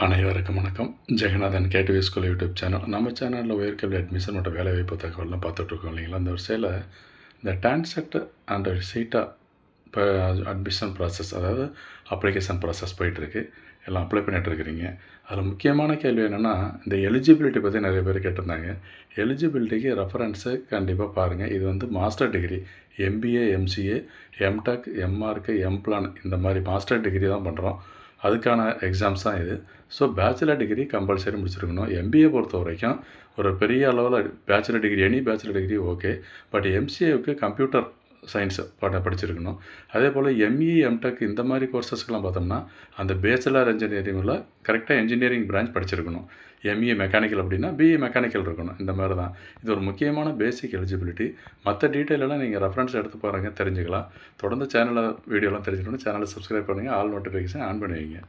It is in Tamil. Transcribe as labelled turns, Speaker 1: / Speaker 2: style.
Speaker 1: அனைவருக்கும் வணக்கம். Jeganathan KTV school YouTube channel. நம்ம சேனலில் உயர்கல்வி அட்மிஷன் மற்றும் வேலைவாய்ப்பு தகவல்லாம் பார்த்துட்ருக்கோம் இல்லைங்களா? அந்த வரிசையில் இந்த டான்செக்ட் அண்ட் சீட்டா இப்போ அட்மிஷன் ப்ராசஸ், அதாவது அப்ளிகேஷன் ப்ராசஸ் போயிட்டுருக்கு. எல்லாம் அப்ளை பண்ணிகிட்ருக்கிறீங்க. அதில் முக்கியமான கேள்வி என்னென்னா, இந்த எலிஜிபிலிட்டி பற்றி நிறைய பேர் கேட்டிருந்தாங்க. எலிஜிபிலிட்டிக்கு ரெஃபரன்ஸு கண்டிப்பாக பாருங்கள். இது வந்து master degree, MBA, MCA, MTech, எம்ஆர்க்கு, எம்பிளான் இந்த மாதிரி மாஸ்டர் டிகிரி தான் பண்ணுறோம். அதுக்கான எக்ஸாம்ஸ் தான் இது. ஸோ பேச்சுலர் டிகிரி கம்பல்சரி முடிச்சிருக்கணும். எம்பிஏ பொறுத்த வரைக்கும் ஒரு பெரிய அளவில் bachelor degree, any bachelor degree okay. But எம்சிஏவுக்கு கம்ப்யூட்டர் சயின்ஸ் படிச்சிருக்கணும். அதே போல் எம்இ, எம்டெக் இந்த மாதிரி கோர்சஸ்க்கெலாம் பார்த்தோம்னா அந்த பேச்சுலர் இன்ஜினியரிங்கில் கரெக்டாக இன்ஜினியரிங் பிரான்ச் படிச்சிருக்கணும். எம்இ மெக்கானிக்கல் அப்படின்னா பிஇ மெக்கானிக்கல் இருக்கணும். இந்த மாதிரி தான் இது ஒரு முக்கியமான பேசிக் எலிஜிபிலிட்டி. மற்ற டீட்டெயிலெல்லாம் நீங்கள் ரெஃபரன்ஸ் எடுத்து பாருங்கள், தெரிஞ்சுக்கலாம். தொடர்ந்து வீடியோலாம் தெரிஞ்சுக்கணும். சேனலை சப்ஸ்கிரைப் பண்ணுங்கள், ஆல் நோட்டிஃபிகேஷன் ஆன் பண்ணி வைங்க.